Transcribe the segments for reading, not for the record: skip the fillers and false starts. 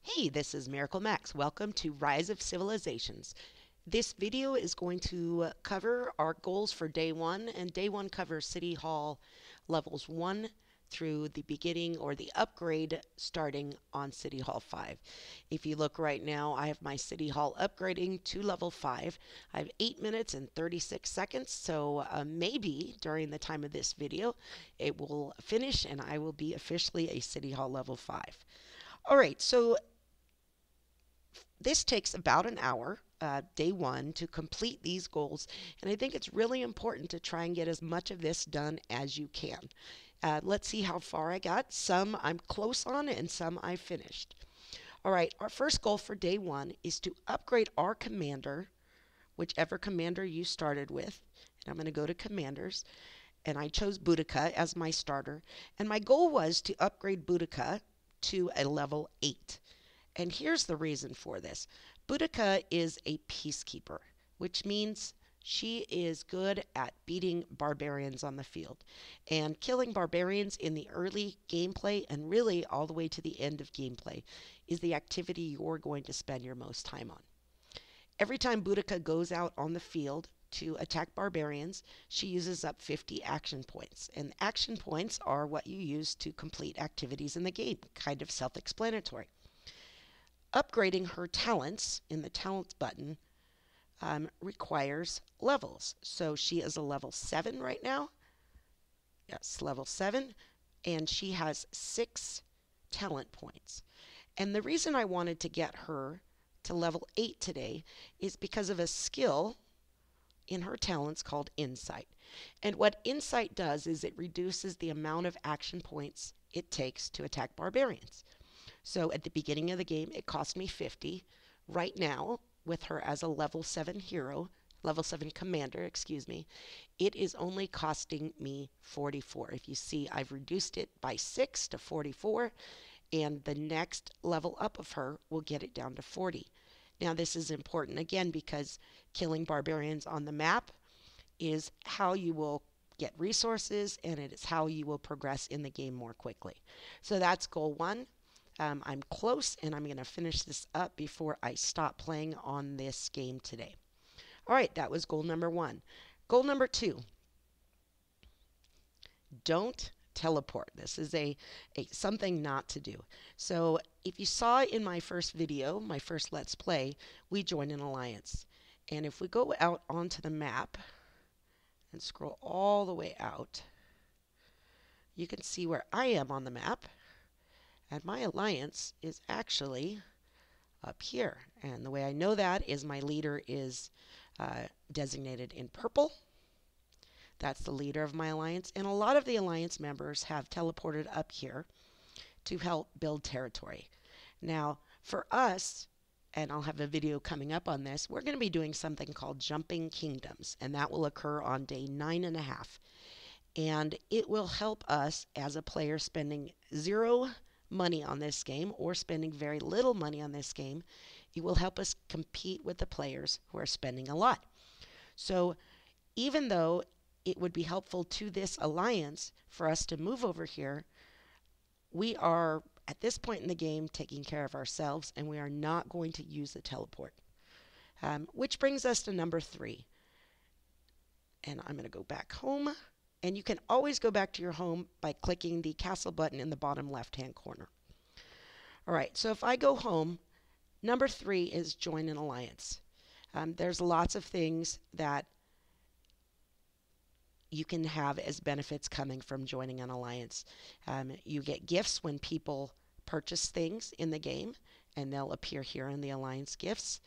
Hey, this is Miracle Max. Welcome to Rise of Civilizations. This video is going to cover our goals for day one, and day one covers City Hall levels 1 through the beginning or the upgrade starting on City Hall 5. If you look right now, I have my City Hall upgrading to level 5. I have 8 minutes and 36 seconds, so maybe during the time of this video it will finish and I will be officially a City Hall level 5. All right, so this takes about an hour, day one, to complete these goals. And I think it's really important to try and get as much of this done as you can. Let's see how far I got. Some I'm close on and some I finished. All right, our first goal for day one is to upgrade our commander, whichever commander you started with. And I'm going to go to commanders. And I chose Boudica as my starter. And my goal was to upgrade Boudica to a level 8. And here's the reason for this. Boudica is a peacekeeper, which means she is good at beating barbarians on the field. And killing barbarians in the early gameplay and really all the way to the end of gameplay is the activity you're going to spend your most time on. Every time Boudica goes out on the field to attack barbarians, she uses up 50 action points. And action points are what you use to complete activities in the game, kind of self-explanatory. Upgrading her talents in the talents button requires levels. So she is a level 7 right now. Yes, level 7. And she has 6 talent points. And the reason I wanted to get her to level 8 today is because of a skill in her talents called Insight. And what Insight does is it reduces the amount of action points it takes to attack barbarians. So at the beginning of the game, it cost me 50. Right now, with her as a level 7 hero, level 7 commander, excuse me, it is only costing me 44. If you see, I've reduced it by 6 to 44, and the next level up of her will get it down to 40. Now, this is important again because killing barbarians on the map is how you will get resources, and it is how you will progress in the game more quickly. So that's goal 1. I'm close, and I'm going to finish this up before I stop playing on this game today. All right, that was goal number 1. Goal number 2, don't teleport. This is a something not to do. So if you saw in my first video, my first Let's Play, we joined an alliance. And if we go out onto the map and scroll all the way out, you can see where I am on the map. And my alliance is actually up here. And the way I know that is my leader is designated in purple. That's the leader of my alliance. And a lot of the alliance members have teleported up here to help build territory. Now, for us, and I'll have a video coming up on this, we're going to be doing something called Jumping Kingdoms. And that will occur on day 9.5. And it will help us as a player spending 0 money on this game or spending very little money on this game. It will help us compete with the players who are spending a lot. So even though it would be helpful to this alliance for us to move over here, we are at this point in the game taking care of ourselves, and we are not going to use the teleport. Which brings us to number 3. And I'm going to go back home. And you can always go back to your home by clicking the castle button in the bottom left-hand corner. All right, so if I go home, number 3 is join an alliance. There's lots of things that you can have as benefits coming from joining an alliance. You get gifts when people purchase things in the game, and they'll appear here in the alliance gifts.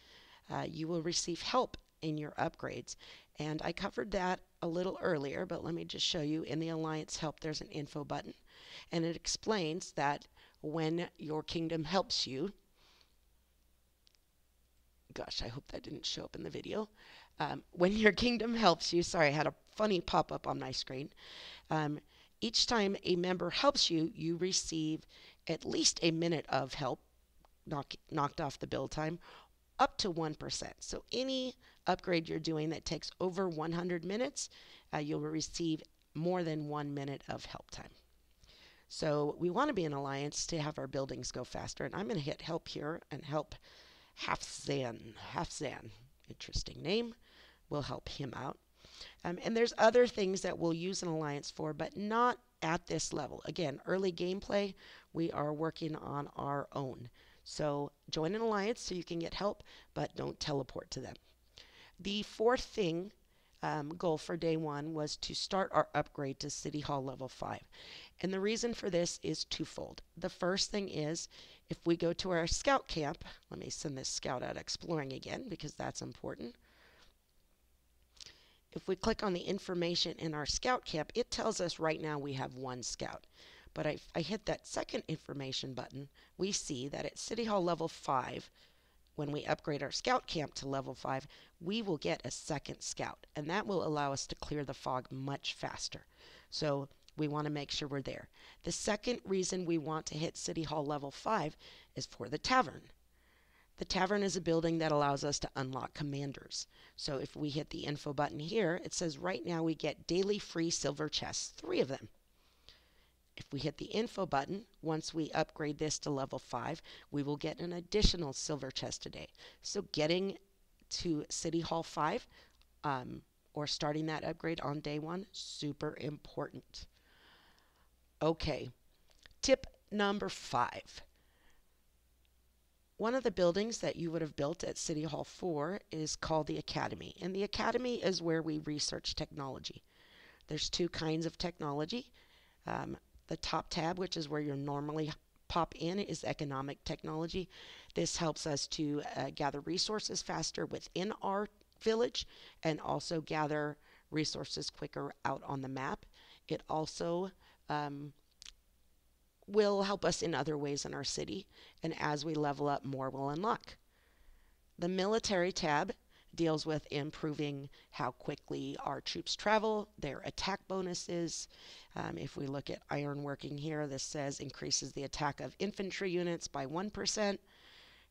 You will receive help in your upgrades. And I covered that a little earlier, but let me just show you. In the Alliance Help, there's an info button, and it explains that when your kingdom helps you, gosh, I hope that didn't show up in the video. When your kingdom helps you, sorry, I had a funny pop-up on my screen. Each time a member helps you, you receive at least a minute of help knocked off the build time, up to 1%. So any upgrade you're doing that takes over 100 minutes, you'll receive more than 1 minute of help time. So we want to be an alliance to have our buildings go faster. And I'm going to hit help here and help Hafzan. Hafzan, interesting name. We'll help him out. And there's other things that we'll use an alliance for, but not at this level. Again, early gameplay, we are working on our own. So join an alliance so you can get help, but don't teleport to them. The fourth thing, goal for day one was to start our upgrade to City Hall level 5. And the reason for this is twofold. The first thing is if we go to our scout camp, let me send this scout out exploring again because that's important. If we click on the information in our scout camp, it tells us right now we have one scout. But if I hit that second information button, we see that at City Hall level 5, when we upgrade our scout camp to level 5, we will get a second scout. And that will allow us to clear the fog much faster. So we want to make sure we're there. The second reason we want to hit City Hall level 5 is for the tavern. The tavern is a building that allows us to unlock commanders. So if we hit the info button here, it says right now we get daily free silver chests, 3 of them. If we hit the info button, once we upgrade this to level 5, we will get an additional silver chest a day. So getting to City Hall 5 or starting that upgrade on day 1, super important. Okay, tip number 5. One of the buildings that you would have built at City Hall 4 is called the Academy. And the Academy is where we research technology. There's 2 kinds of technology. The top tab, which is where you normally pop in, is economic technology. This helps us to gather resources faster within our village and also gather resources quicker out on the map. It also will help us in other ways in our city, and as we level up, more will unlock. The military tab deals with improving how quickly our troops travel, their attack bonuses. If we look at ironworking here, this says increases the attack of infantry units by 1%,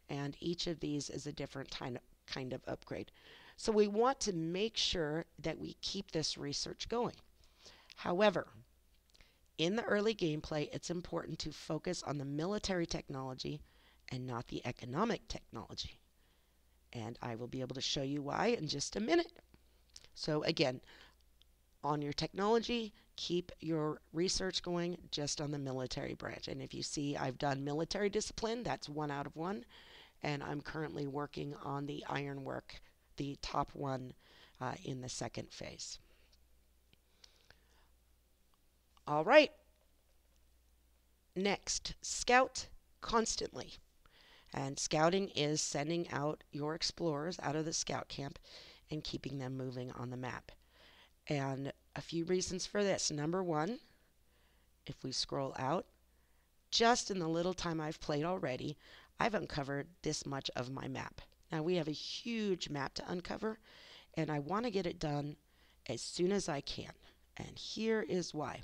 and each of these is a different kind of upgrade. So we want to make sure that we keep this research going. However, in the early gameplay, it's important to focus on the military technology and not the economic technology. And I will be able to show you why in just a minute. So again, on your technology, keep your research going just on the military branch. And if you see I've done military discipline, that's 1 out of 1. And I'm currently working on the ironwork, the top one in the second phase. All right. Next, scout constantly. And scouting is sending out your explorers out of the scout camp and keeping them moving on the map. And a few reasons for this. Number 1, if we scroll out, just in the little time I've played already, I've uncovered this much of my map. Now we have a huge map to uncover, and I want to get it done as soon as I can. And here is why.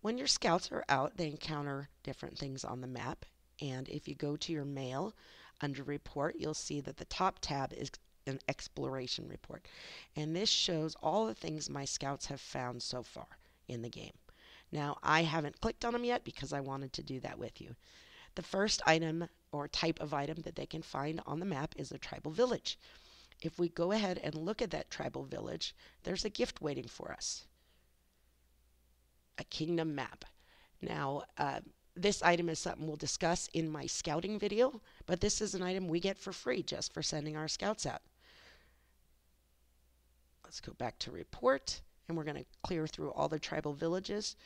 When your scouts are out, they encounter different things on the map. And if you go to your mail, under report, you'll see that the top tab is an exploration report. And this shows all the things my scouts have found so far in the game. Now, I haven't clicked on them yet because I wanted to do that with you. The first item or type of item that they can find on the map is a tribal village. If we go ahead and look at that tribal village, there's a gift waiting for us. A kingdom map. Now, this item is something we'll discuss in my scouting video, but this is an item we get for free just for sending our scouts out. Let's go back to report, and we're going to clear through all the tribal villages.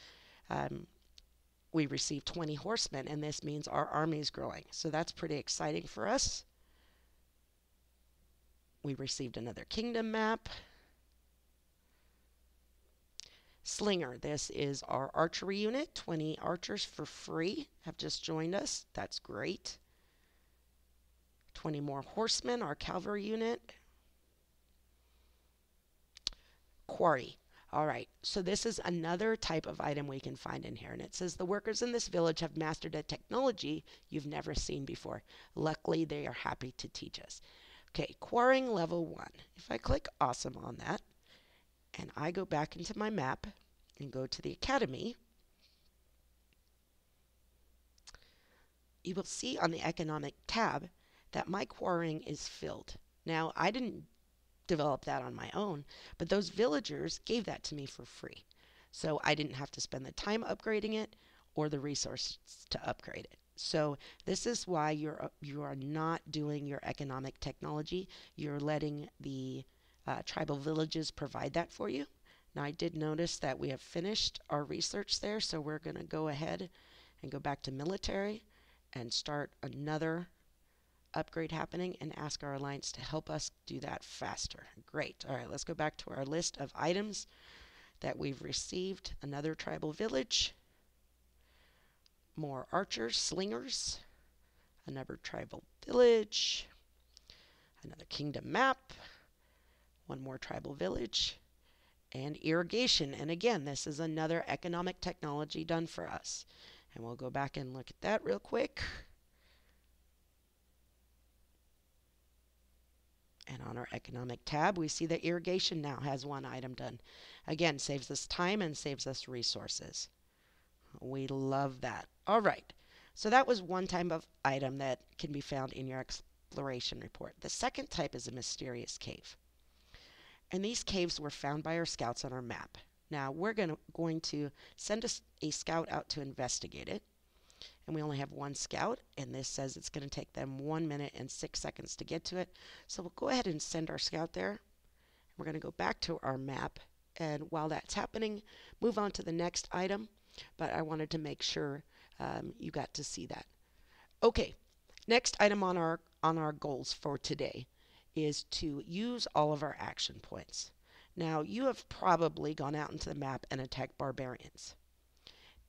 We received 20 horsemen, and this means our army is growing. So that's pretty exciting for us. We received another kingdom map. Slinger, this is our archery unit. 20 archers for free have just joined us. That's great. 20 more horsemen, our cavalry unit. Quarry. All right, so this is another type of item we can find in here. And it says the workers in this village have mastered a technology you've never seen before. Luckily, they are happy to teach us. Okay, quarrying level 1. If I click awesome on that, and I go back into my map and go to the academy, you will see on the economic tab that my quarrying is filled. Now, I didn't develop that on my own, but those villagers gave that to me for free. So I didn't have to spend the time upgrading it or the resources to upgrade it. So this is why you are not doing your economic technology. You're letting the tribal villages provide that for you. Now I did notice that we have finished our research there, so we're going to go ahead and go back to military and start another upgrade happening and ask our alliance to help us do that faster. Great. All right, let's go back to our list of items that we've received. Another tribal village, more archers, slingers, another tribal village, another kingdom map, one more tribal village, and irrigation. And again, this is another economic technology done for us. And we'll go back and look at that real quick. And on our economic tab, we see that irrigation now has one item done. Again, saves us time and saves us resources. We love that. All right. So that was one type of item that can be found in your exploration report. The second type is a mysterious cave. And these caves were found by our scouts on our map. Now we're going to send a scout out to investigate it. And we only have one scout, and this says it's going to take them 1 minute and 6 seconds to get to it. So we'll go ahead and send our scout there. We're going to go back to our map, and while that's happening, move on to the next item. But I wanted to make sure you got to see that. Okay, next item on our goals for today is to use all of our action points. Now, you have probably gone out into the map and attacked barbarians.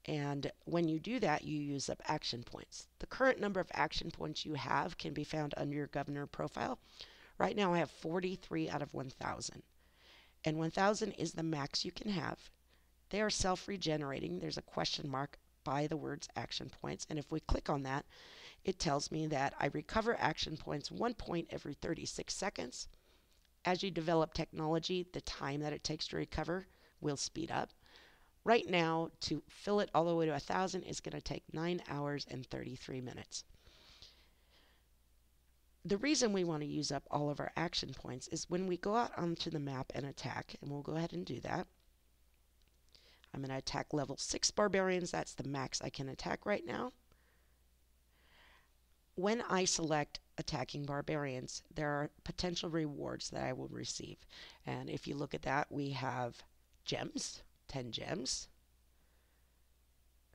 And when you do that, you use up action points. The current number of action points you have can be found under your governor profile. Right now I have 43 out of 1,000. And 1,000 is the max you can have. They are self-regenerating. There's a question mark by the words action points. And if we click on that, it tells me that I recover action points 1 point every 36 seconds. As you develop technology, the time that it takes to recover will speed up. Right now, to fill it all the way to 1,000 is going to take 9 hours and 33 minutes. The reason we want to use up all of our action points is when we go out onto the map and attack, and we'll go ahead and do that. I'm going to attack level 6 barbarians. That's the max I can attack right now. When I select attacking barbarians, there are potential rewards that I will receive. And if you look at that, we have gems. 10 gems,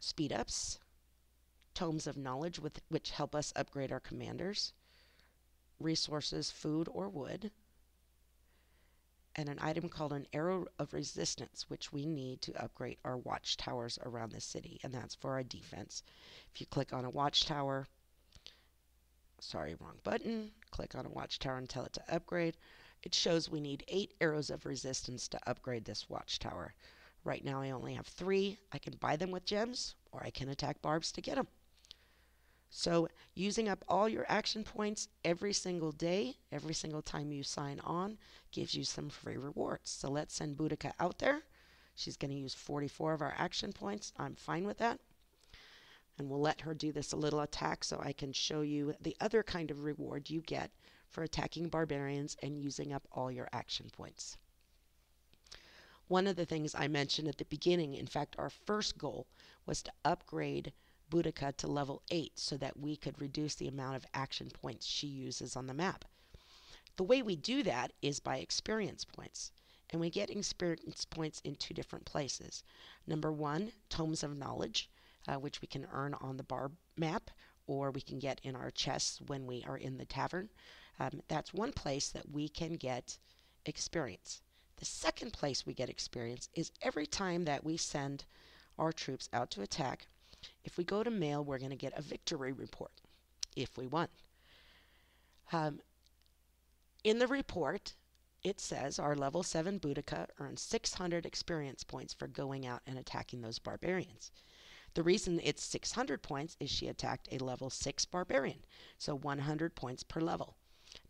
speed ups, tomes of knowledge which help us upgrade our commanders, resources, food or wood, and an item called an arrow of resistance, which we need to upgrade our watchtowers around the city, and that's for our defense. If you click on a watchtower, wrong button, click on a watchtower and tell it to upgrade, it shows we need 8 arrows of resistance to upgrade this watchtower. Right now I only have 3. I can buy them with gems, or I can attack barbs to get them. So using up all your action points every single day, every single time you sign on, gives you some free rewards. So let's send Boudica out there. She's going to use 44 of our action points. I'm fine with that. And we'll let her do this a little attack so I can show you the other kind of reward you get for attacking barbarians and using up all your action points. One of the things I mentioned at the beginning, in fact, our first goal was to upgrade Boudica to level 8 so that we could reduce the amount of action points she uses on the map. The way we do that is by experience points. And we get experience points in 2 different places. Number 1, tomes of knowledge, which we can earn on the barb map, or we can get in our chests when we are in the tavern. That's one place that we can get experience. The second place we get experience is every time that we send our troops out to attack. If we go to mail, we're going to get a victory report if we won. In the report, it says our level 7 Boudica earned 600 experience points for going out and attacking those barbarians. The reason it's 600 points is she attacked a level 6 barbarian, so 100 points per level.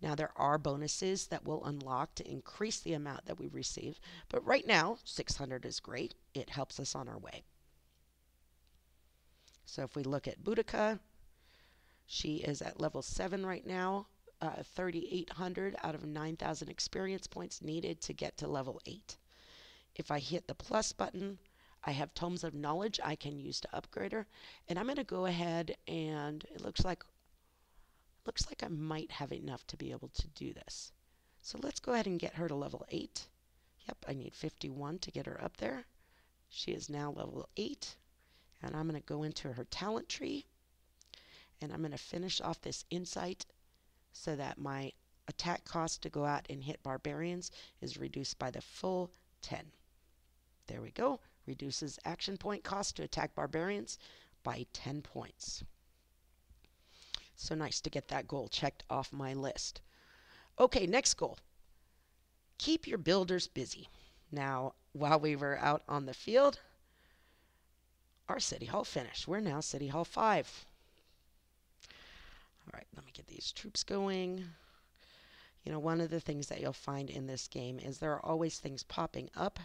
Now there are bonuses that will unlock to increase the amount that we receive, but right now 600 is great. It helps us on our way. So if we look at Boudica, She is at level 7 right now, 3,800 out of 9,000 experience points needed to get to level 8. If I hit the plus button, I have Tomes of Knowledge I can use to upgrade her. And I'm going to go ahead and it looks like I might have enough to be able to do this. So let's go ahead and get her to level 8. Yep, I need 51 to get her up there. She is now level 8. And I'm going to go into her talent tree. And I'm going to finish off this insight so that my attack cost to go out and hit barbarians is reduced by the full 10. There we go. Reduces action point cost to attack barbarians by 10 points. So nice to get that goal checked off my list. Okay, next goal. Keep your builders busy. Now, while we were out on the field, our City Hall finished. We're now City Hall 5. All right, let me get these troops going. You know, one of the things that you'll find in this game is there are always things popping up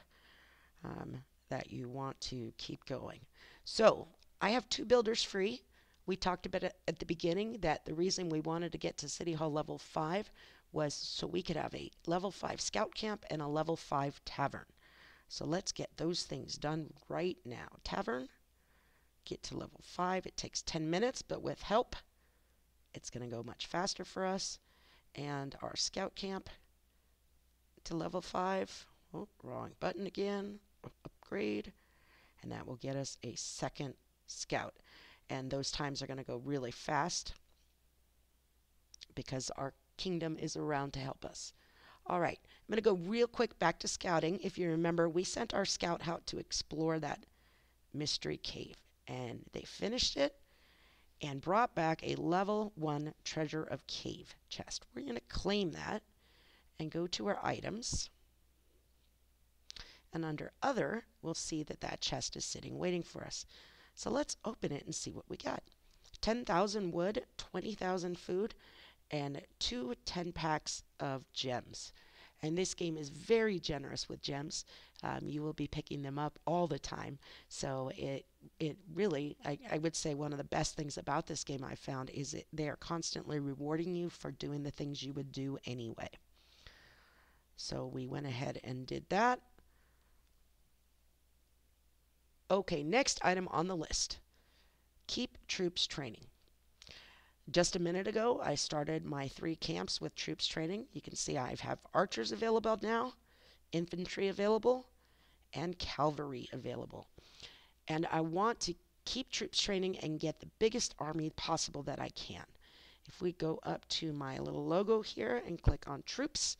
that you want to keep going. So, I have 2 builders free. We talked about it at the beginning that the reason we wanted to get to City Hall level 5 was so we could have a level 5 scout camp and a level 5 tavern. So let's get those things done right now. Tavern, get to level 5. It takes 10 minutes, but with help, it's going to go much faster for us. And our scout camp to level 5. Oh, wrong button again. Upgrade. And that will get us a second scout. And those times are going to go really fast because our kingdom is around to help us. All right, I'm going to go real quick back to scouting. If you remember, we sent our scout out to explore that mystery cave. And they finished it and brought back a level 1 treasure of cave chest. We're going to claim that and go to our items. And under other, we'll see that that chest is sitting waiting for us. So let's open it and see what we got. 10,000 wood, 20,000 food, and 2 10-packs of gems. And this game is very generous with gems. You will be picking them up all the time. So it really, I would say one of the best things about this game I found is they are constantly rewarding you for doing the things you would do anyway. So we went ahead and did that. Okay, next item on the list. Keep troops training. Just a minute ago, I started my 3 camps with troops training. You can see I have archers available now, infantry available, and cavalry available. And I want to keep troops training and get the biggest army possible that I can. If we go up to my little logo here and click on troops,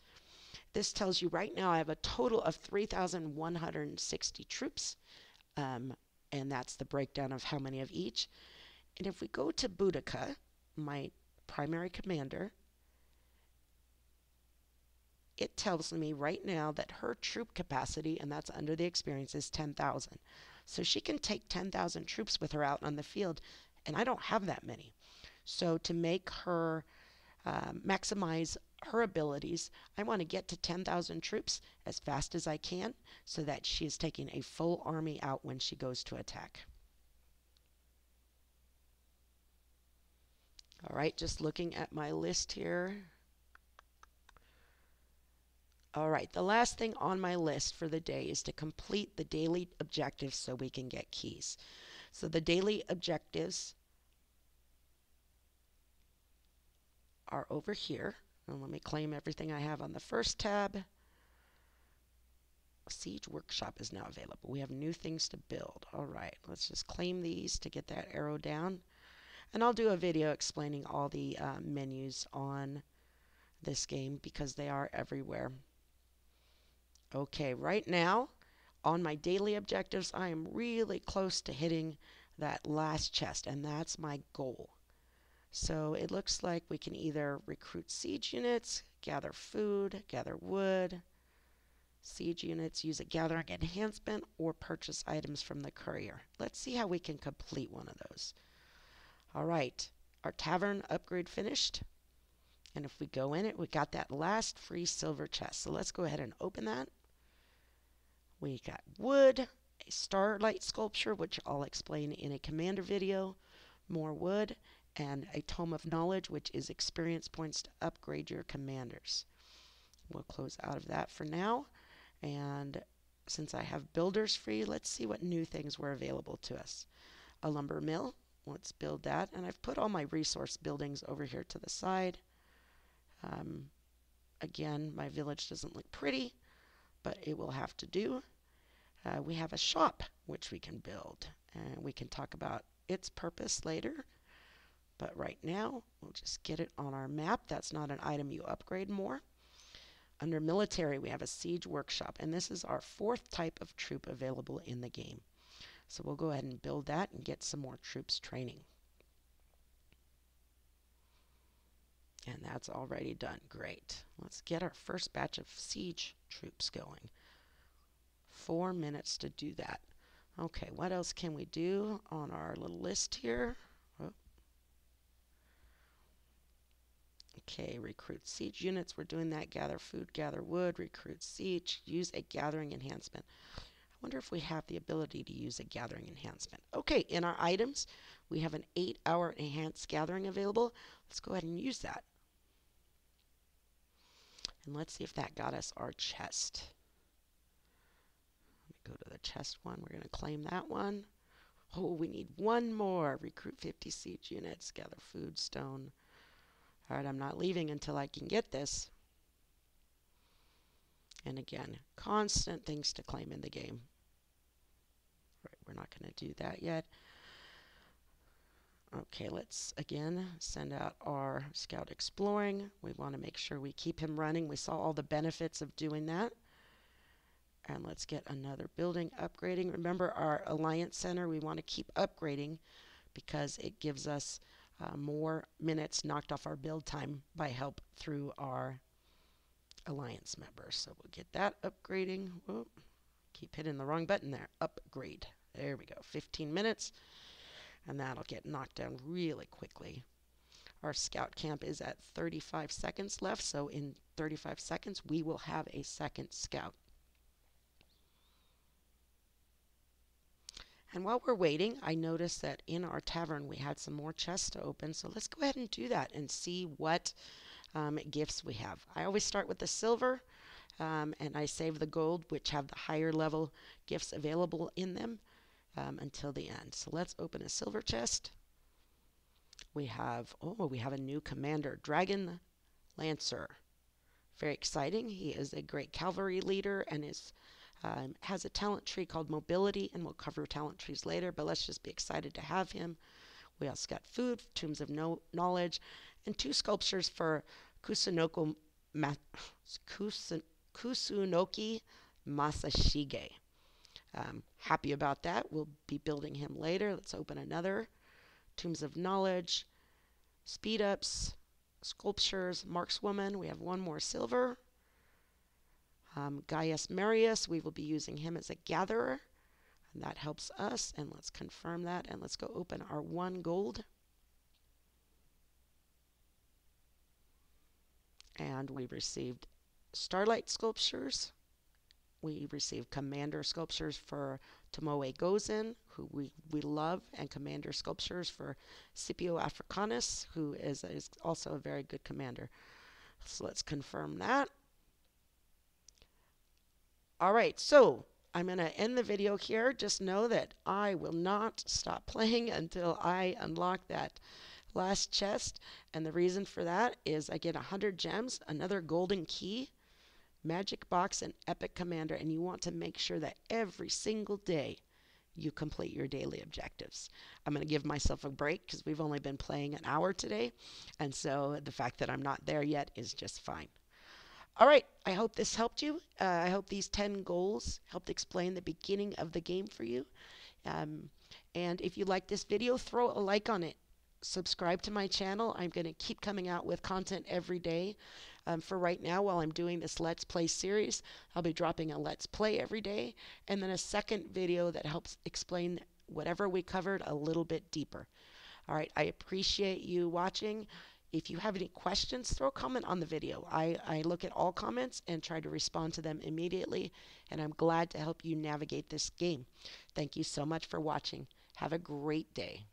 this tells you right now I have a total of 3,160 troops. And that's the breakdown of how many of each. And if we go to Boudica, my primary commander, it tells me right now that her troop capacity, and that's under the experience, is 10,000. So she can take 10,000 troops with her out on the field, and I don't have that many. So to make her maximize her abilities, I want to get to 10,000 troops as fast as I can so that she is taking a full army out when she goes to attack. All right, just looking at my list here. All right, the last thing on my list for the day is to complete the daily objectives so we can get keys. So the daily objectives are over here. And let me claim everything I have on the first tab. Siege Workshop is now available. We have new things to build. All right, let's just claim these to get that arrow down. And I'll do a video explaining all the menus on this game because they are everywhere. Okay, right now on my daily objectives, I am really close to hitting that last chest, and that's my goal. So it looks like we can either recruit siege units, gather food, gather wood, siege units, use a gathering enhancement, or purchase items from the courier. Let's see how we can complete one of those. All right, our tavern upgrade finished. And if we go in it, we got that last free silver chest. So let's go ahead and open that. We got wood, a starlight sculpture, which I'll explain in a commander video, more wood, and a Tome of Knowledge, which is experience points to upgrade your commanders. We'll close out of that for now. And since I have builders free, let's see what new things were available to us. A lumber mill. Let's build that. And I've put all my resource buildings over here to the side. Again, my village doesn't look pretty, but it will have to do. We have a shop, which we can build. And we can talk about its purpose later. But right now, we'll just get it on our map. That's not an item you upgrade more. Under military, we have a siege workshop, and this is our 4th type of troop available in the game. So we'll go ahead and build that and get some more troops training. And that's already done. Great. Let's get our first batch of siege troops going. 4 minutes to do that. Okay, what else can we do on our little list here? Oh. Okay, recruit siege units. We're doing that. Gather food, gather wood, recruit siege, use a gathering enhancement. I wonder if we have the ability to use a gathering enhancement. Okay, in our items, we have an 8-hour enhanced gathering available. Let's go ahead and use that. And let's see if that got us our chest. Let me go to the chest one. We're going to claim that one. Oh, we need one more. Recruit 50 siege units, gather food, stone. All right, I'm not leaving until I can get this. And again, constant things to claim in the game. All right, we're not going to do that yet. Okay, let's again send out our scout exploring. We want to make sure we keep him running. We saw all the benefits of doing that. And let's get another building upgrading. Remember our Alliance Center, we want to keep upgrading because it gives us more minutes knocked off our build time by help through our Alliance members. So we'll get that upgrading. Whoop. Keep hitting the wrong button there. Upgrade. There we go. 15 minutes. And that'll get knocked down really quickly. Our scout camp is at 35 seconds left, so in 35 seconds we will have a second scout. And while we're waiting, I noticed that in our tavern we had some more chests to open, so let's go ahead and do that and see what gifts we have. I always start with the silver, and I save the gold, which have the higher level gifts available in them. Until the end. So let's open a silver chest. We have a new commander, Dragon Lancer. Very exciting. He is a great cavalry leader and has a talent tree called Mobility, and we'll cover talent trees later, but let's just be excited to have him. We also got food, Tombs of Knowledge, and 2 sculptures for Kusunoki Masashige. Happy about that. We'll be building him later. Let's open another. Tombs of Knowledge, speed ups, sculptures, markswoman. We have one more silver. Gaius Marius, we will be using him as a gatherer, and that helps us. And let's confirm that. And let's go open our 1 gold. And we received Starlight sculptures. We received commander sculptures for Tomoe Gozen, who we love, and commander sculptures for Scipio Africanus, who is also a very good commander. So let's confirm that. All right, so I'm going to end the video here. Just know that I will not stop playing until I unlock that last chest. And the reason for that is I get 100 gems, another golden key, Magic Box, and Epic Commander, and you want to make sure that every single day you complete your daily objectives. I'm going to give myself a break because we've only been playing an hour today, and so the fact that I'm not there yet is just fine. All right, I hope this helped you. I hope these 10 goals helped explain the beginning of the game for you. And if you like this video, throw a like on it. Subscribe to my channel. I'm going to keep coming out with content every day. For right now, while I'm doing this Let's Play series, I'll be dropping a Let's Play every day, and then a second video that helps explain whatever we covered a little bit deeper. All right, I appreciate you watching. If you have any questions, throw a comment on the video. I look at all comments and try to respond to them immediately, and I'm glad to help you navigate this game. Thank you so much for watching. Have a great day.